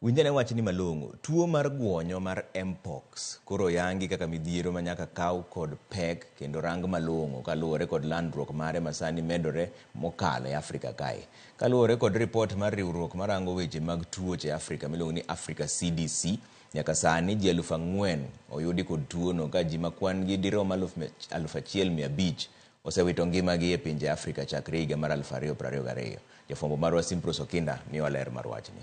Winjane wach ni malong'o, tuo mar guonyo mar Mpox koro yangi kaka midhiero manyaka kaw kod pek kendo rang malong'o kaluwore kod landruok mare masani medore mokalo e Afrika kae. Kaluwore kod ripot mar riwruok marango weche mag tuoche Afrika miluongo ni Africa CDC, nyaka sani ji 4,000 oyudi kod tuono ka ji makwan gi dirom 1,500 osewito ngimagi e pinje Afrika chakre higa mar 2022. Jafwambo marwa Simpros Okinda miyo ler mar wachni.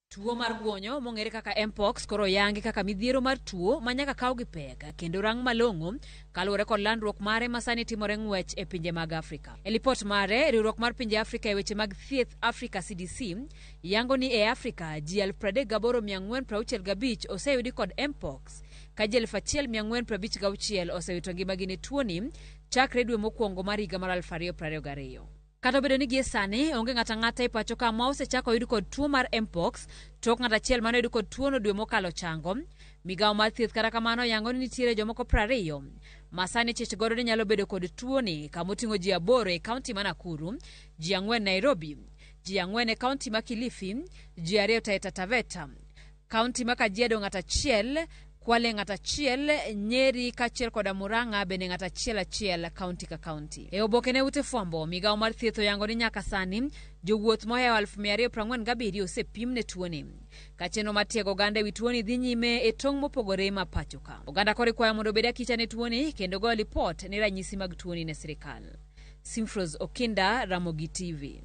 Tuo mar guonyo mong'ere kaka Mpox koro yangi kaka midhiero mar tuo manyaka kaw gi pek kendo rang malong'o kaluwore kod landruok mare masani timore ng'wech e pinje mag Afrika. E lipot mare, riwruok mar pinje Afrika e weche mag thieth Africa CDC yango ni e Afrika ji 38,465 oseyudi kod Mpox ka ji 1,456 osewito ngimagi ne tuoni chakre dwe mokwongo mar higa mar 2022. Kata obedo ni gie sani onge ng'ata e pacho ka ma osechako yud kod tuo mar Mpox tok ng'at achiel mane yud kod tuono dwe mokalo chango, migawo mar thieth kata kamano yango ni nitiere jomoko 20 masani chich godo ni nyalo bedo kod tuoni kama oting'o ji 8 e kaunti ma Nakuru, ji 4 Nairobi, ji 4 e kaunti ma Kilifi, ji 2 Taita Taveta, kaunti ma Kajiado ng'at achiel, Kwale ng'at achiel, Nyeri kaachiel koda Murang'a bende ng'at achiel kaunti ka kaunti. E oboke ne ute fwambo, migawo mar thieth yango ni nyaka sani jowuoth mohewo 247 osepim ne tuoni. Ka chenro mar tiego oganda ewi tuoni dhi nyime e tong' mopogore ma pacho ka. Oganda koro ikwayo mondo obed akicha ne tuoni kendo go lipot ne ranyisi mag tuoni ne sirikal. Simpros Okinda, Ramogi TV.